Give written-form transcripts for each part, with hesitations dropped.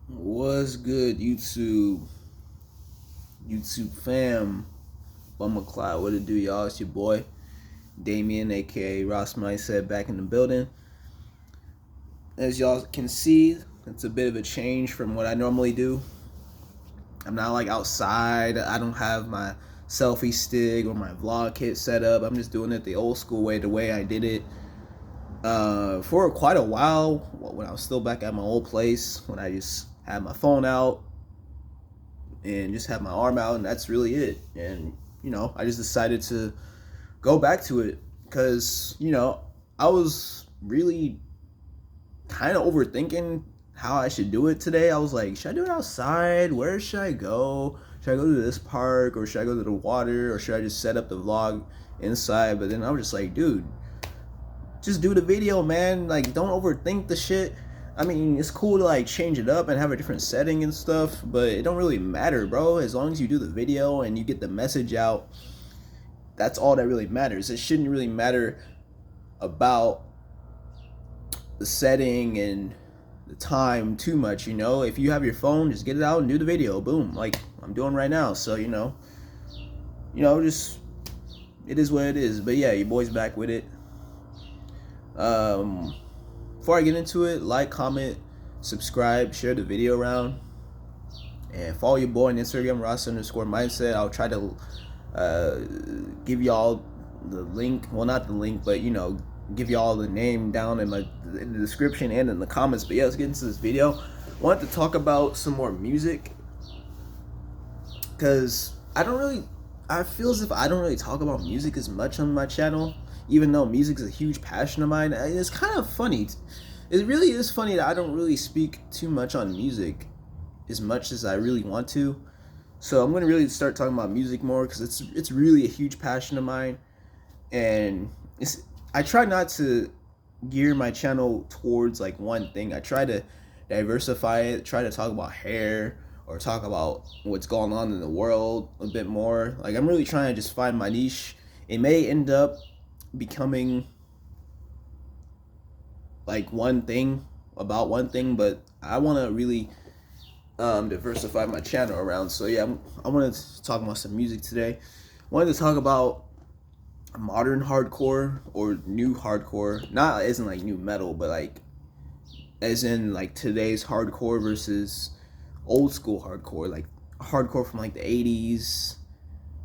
What's good, YouTube? YouTube fam. Bummer Cloud. What it do, y'all? It's your boy, Damien, aka Ross Mindset, back in the building. As y'all can see, it's a bit of a change from what I normally do. I'm not like outside. I don't have my selfie stick or my vlog kit set up. I'm just doing it the old school way, the way I did it for quite a while when I was still back at my old place, when I just had my phone out and just have my arm out, and that's really it. And I just decided to go back to it because I was really kind of overthinking how I should do it today. I was like, should I do it outside? Where should I go? Should I go to this park, or should I go to the water, or should I just set up the vlog inside? But then I was just like, dude, just do the video, man. Like, don't overthink the shit. I mean, it's cool to like change it up and have a different setting and stuff, but it don't really matter, bro. As long as you do the video and you get the message out, that's all that really matters. It shouldn't really matter about the setting and the time too much, If you have your phone, just get it out and do the video. Boom, like I'm doing right now. So, just it is what it is. But yeah, your boy's back with it. Before I get into it, like, comment, subscribe, share the video around, and follow your boy on Instagram, Ross_mindset. I'll try to give y'all the link. Well, not the link, but give y'all the name down in the description and in the comments. But yeah, let's get into this video. I wanted to talk about some more music because I feel as if I don't really talk about music as much on my channel, even though music is a huge passion of mine. It's kind of funny. It really is funny that I don't really speak too much on music as much as I really want to. So I'm going to really start talking about music more because it's really a huge passion of mine. And I try not to gear my channel towards like one thing. I try to diversify it, try to talk about hair or talk about what's going on in the world a bit more. Like, I'm really trying to just find my niche. It may end up becoming like one thing about one thing, but I want to really diversify my channel around. So yeah, I wanted to talk about some music today. I wanted to talk about modern hardcore or new hardcore, not as in like new metal, but like as in like today's hardcore versus old school hardcore, like hardcore from like the 80s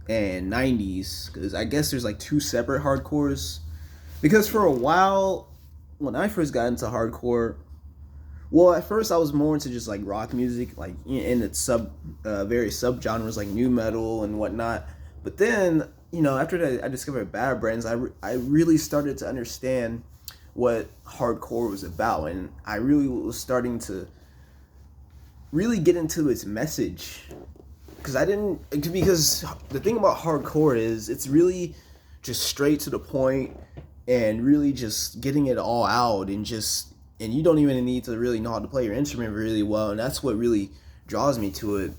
and 90s, because I guess there's like two separate hardcores. Because for a while, when I first got into hardcore, well, at first I was more into just like rock music, like in its various subgenres like new metal and whatnot. But then, after that, I discovered Bad Brains. I really started to understand what hardcore was about, and I really was starting to really get into its message. Because the thing about hardcore is it's really just straight to the point and really just getting it all out, and you don't even need to really know how to play your instrument really well, and that's what really draws me to it,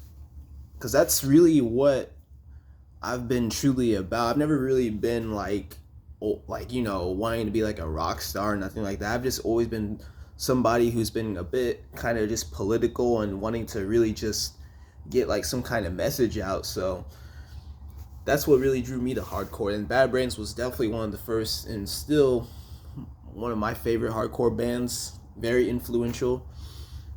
because that's really what I've been truly about. I've never really been like wanting to be like a rock star or nothing like that. I've just always been somebody who's been a bit kind of just political and wanting to really just get like some kind of message out. So that's what really drew me to hardcore, and Bad Brains was definitely one of the first and still one of my favorite hardcore bands. Very influential.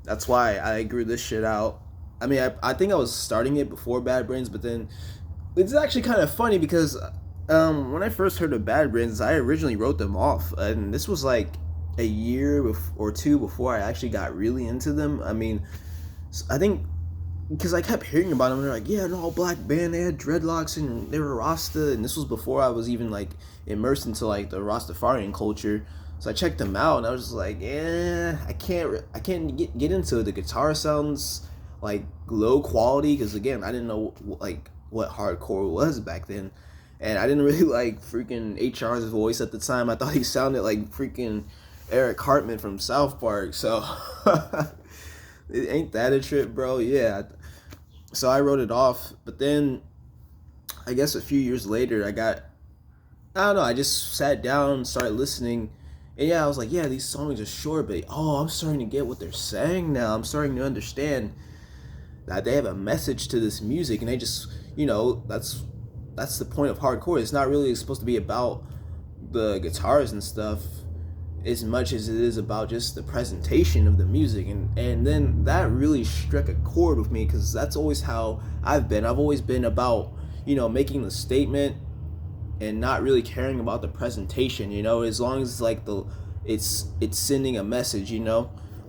That's why I grew this shit out. I mean, I think I was starting it before Bad Brains, but then it's actually kind of funny because when I first heard of Bad Brains, I originally wrote them off, and this was like a year or two before I actually got really into them. I mean, I think because I kept hearing about them, they're like, yeah, an all black band, they had dreadlocks and they were Rasta, and this was before I was even like immersed into like the Rastafarian culture. So I checked them out, and I was just like, yeah, I can't get into it. The guitar sounds like low quality because again, I didn't know like what hardcore was back then, and I didn't really like freaking HR's voice at the time. I thought he sounded like freaking Eric Cartman from South Park. So ain't that a trip, bro? Yeah. So I wrote it off, but then I guess a few years later, I don't know, I just sat down, started listening, And yeah, I was like, yeah, these songs are short, but I'm starting to get what they're saying now. I'm starting to understand that they have a message to this music, and they just, that's the point of hardcore. It's not really supposed to be about the guitars and stuff as much as it is about just the presentation of the music. And then that really struck a chord with me, because that's always how I've always been about, making the statement and not really caring about the presentation, as long as like it's sending a message,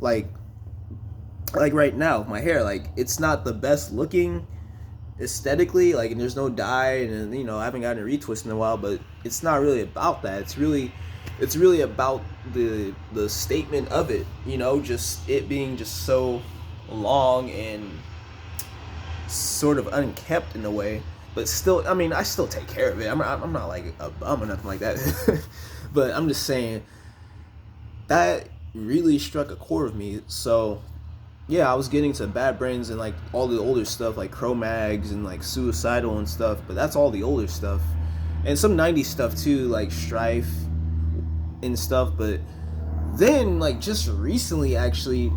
like right now, my hair, like, it's not the best looking aesthetically, like, and there's no dye, and I haven't gotten a retwist in a while, but it's not really about that. It's really about the statement of it, just it being just so long and sort of unkept in a way. But still, I mean, I still take care of it. I'm not like a bum or nothing like that. But I'm just saying that really struck a chord with me. So yeah, I was getting to Bad Brains and like all the older stuff, like Cro-Mags and like Suicidal and stuff. But that's all the older stuff, and some '90s stuff too, like Strife and stuff. But then, like, just recently, actually,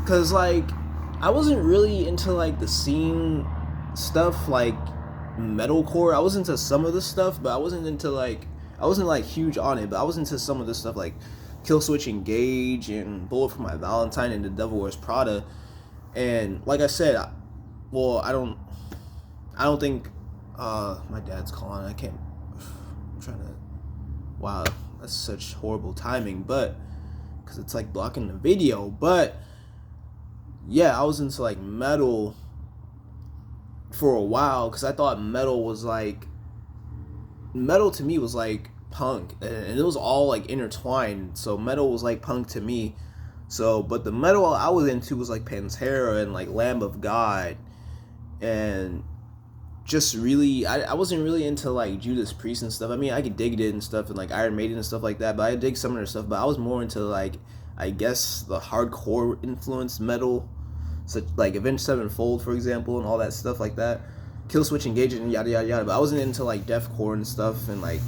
because like I wasn't really into like the scene stuff, like metalcore. I was into some of the stuff, but I wasn't like huge on it. But I was into some of the stuff, like Killswitch Engage and Bullet for My Valentine and The Devil Wears Prada. And like I said, I don't think my dad's calling. I'm trying to, wow, that's such horrible timing, but because it's like blocking the video. But yeah, I was into like metal for a while, because I thought metal to me was like punk, and it was all like intertwined. So metal was like punk to me. So, but the metal I was into was like Pantera and like Lamb of God, and just really, I wasn't really into like Judas Priest and stuff. I mean, I could dig it and stuff, and like Iron Maiden and stuff like that, but I dig some of their stuff. But I was more into like, I guess, the hardcore influenced metal, such like Avenged Sevenfold, for example, and all that stuff like that. Killswitch Engage and yada yada yada. But I wasn't into like deathcore and stuff, and like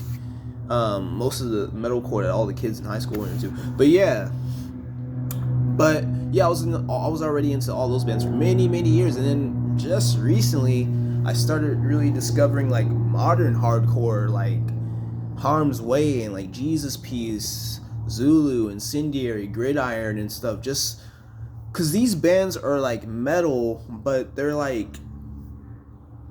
most of the metalcore that all the kids in high school were into. But yeah, I was already into all those bands for many years, and then just recently I started really discovering like modern hardcore, like Harm's Way and like Jesus Piece, Zulu, Incendiary, Gridiron and stuff. Just because these bands are like metal, but they're like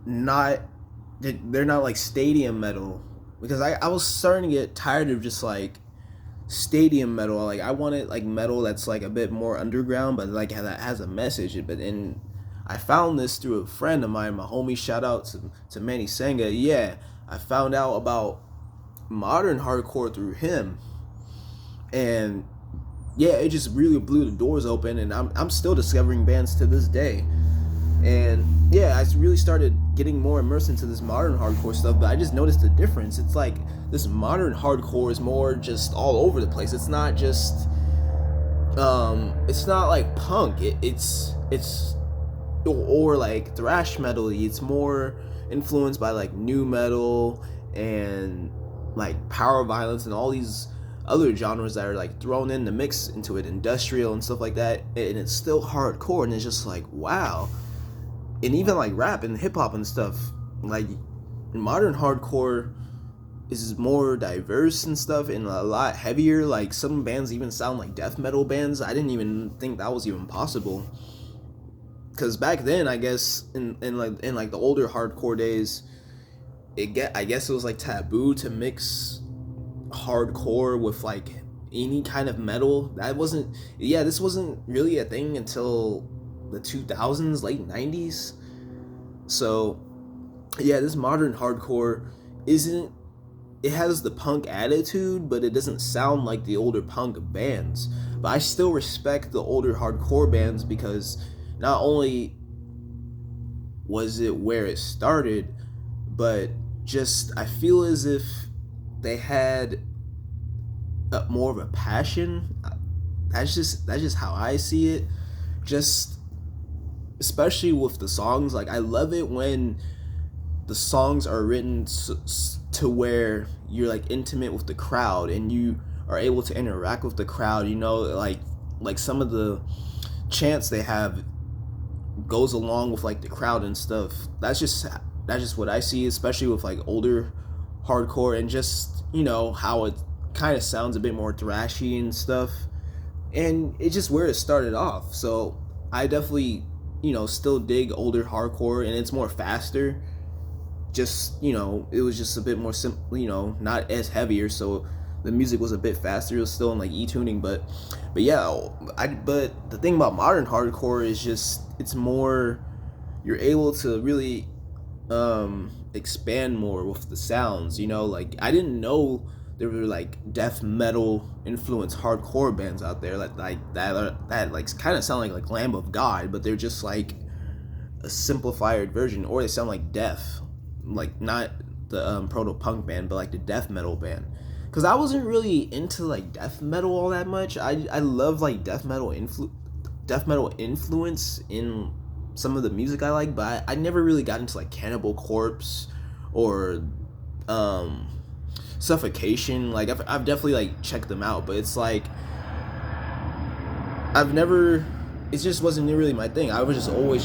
they're not like stadium metal. Because I was starting to get tired of just like stadium metal. Like, I wanted like metal that's like a bit more underground, but like that has a message. But then I found this through a friend of mine, my homie, shout out to Manny Senga. Yeah, I found out about modern hardcore through him, and yeah, it just really blew the doors open. And I'm still discovering bands to this day. And yeah, I really started getting more immersed into this modern hardcore stuff, but I just noticed the difference. It's like this modern hardcore is more just all over the place. It's not just it's not like punk. It's or like thrash metal-y. It's more influenced by like nu metal and like power violence and all these other genres that are like thrown in the mix into it, industrial and stuff like that. And it's still hardcore, and it's just like, wow. And even like rap and hip hop and stuff, like modern hardcore is more diverse and stuff, and a lot heavier. Like, some bands even sound like death metal bands. I didn't even think that was even possible, because back then, I guess in the older hardcore days, I guess it was like taboo to mix hardcore with like any kind of metal. This wasn't really a thing until the 2000s, late 90s. So yeah, this modern hardcore it has the punk attitude, but it doesn't sound like the older punk bands. But I still respect the older hardcore bands, because not only was it where it started, but just I feel as if they had more of a passion. That's just how I see it. Just especially with the songs, like, I love it when the songs are written to where you're like intimate with the crowd, and you are able to interact with the crowd. You know, like some of the chants they have goes along with like the crowd and stuff. That's just what I see, especially with like older hardcore, and just, you know, how it kind of sounds a bit more thrashy and stuff. And it's just where it started off. So I definitely, you know, still dig older hardcore, and it's more faster. Just, you know, it was just a bit more simple, you know, not as heavier, so the music was a bit faster. It was still in like e-tuning, but yeah, but the thing about modern hardcore is just it's more, you're able to really expand more with the sounds, you know. Like, I didn't know there were like death metal influenced hardcore bands out there like that like kind of sound like Lamb of God, but they're just like a simplified version, or they sound like death, like not the proto punk band, but like the death metal band. Because I wasn't really into like death metal all that much. I love like death metal influence in some of the music I like, but I never really got into like Cannibal Corpse or Suffocation. Like I've definitely like checked them out, but it's like it just wasn't really my thing. I was just always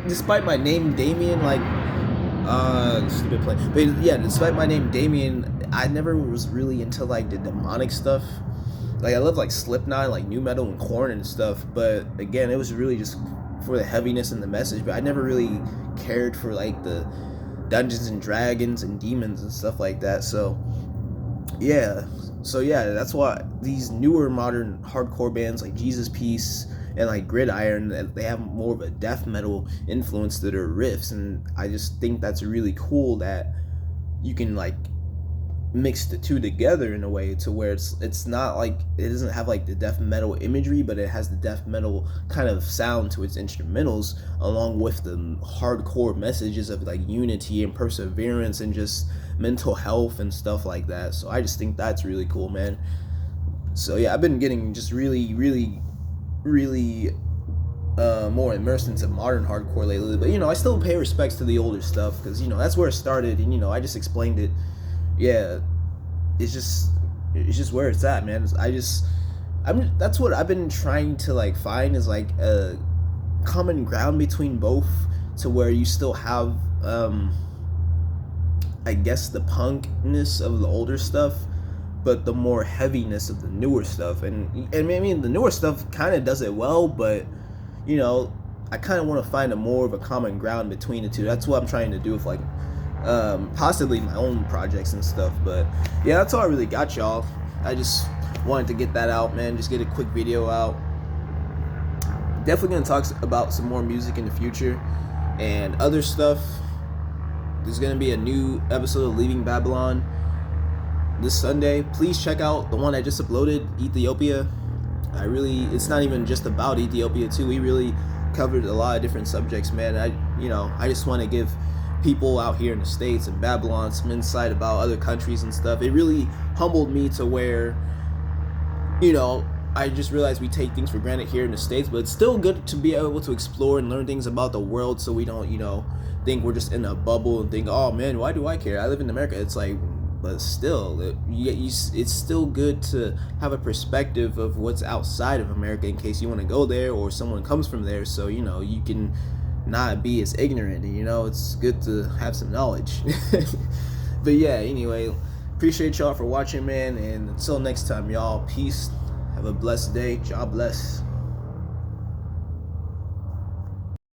despite my name Damien, like stupid play, but yeah, despite my name Damien, I never was really into like the demonic stuff. Like, I love like Slipknot, like new metal and Korn and stuff, but again, it was really just for the heaviness and the message. But I never really cared for like the Dungeons and Dragons and demons and stuff like that. So yeah, that's why these newer modern hardcore bands like Jesus Piece and like Gridiron, they have more of a death metal influence to their riffs, and I just think that's really cool that you can like mix the two together in a way to where it's not like, it doesn't have like the death metal imagery, but it has the death metal kind of sound to its instrumentals, along with the hardcore messages of like unity and perseverance and just mental health and stuff like that. So I just think that's really cool, man. So yeah, I've been getting just really more immersed into modern hardcore lately, but you know, I still pay respects to the older stuff, because you know, that's where it started, and you know, I just explained it. Yeah, it's just where it's at, man. That's what I've been trying to like find, is like a common ground between both, to where you still have I guess the punkness of the older stuff, but the more heaviness of the newer stuff. And I mean, the newer stuff kind of does it well, but you know, I kind of want to find a more of a common ground between the two. That's what I'm trying to do with like possibly my own projects and stuff. But yeah, that's all I really got, y'all. I just wanted to get that out, man. Just get a quick video out. Definitely gonna talk about some more music in the future and other stuff. There's gonna be a new episode of Leaving Babylon this Sunday. Please check out the one I just uploaded, Ethiopia. It's not even just about Ethiopia too. We really covered a lot of different subjects, man. I just want to give people out here in the States and Babylon some insight about other countries and stuff. It really humbled me to where, you know, I just realized we take things for granted here in the States, but it's still good to be able to explore and learn things about the world, so we don't, you know, think we're just in a bubble and think, oh man, why do I care? I live in America. It's like, but still, it's still good to have a perspective of what's outside of America in case you want to go there or someone comes from there, so, you know, you can not be as ignorant. You know, it's good to have some knowledge. But yeah, anyway, appreciate y'all for watching, man, and until next time, y'all, peace, have a blessed day, God bless.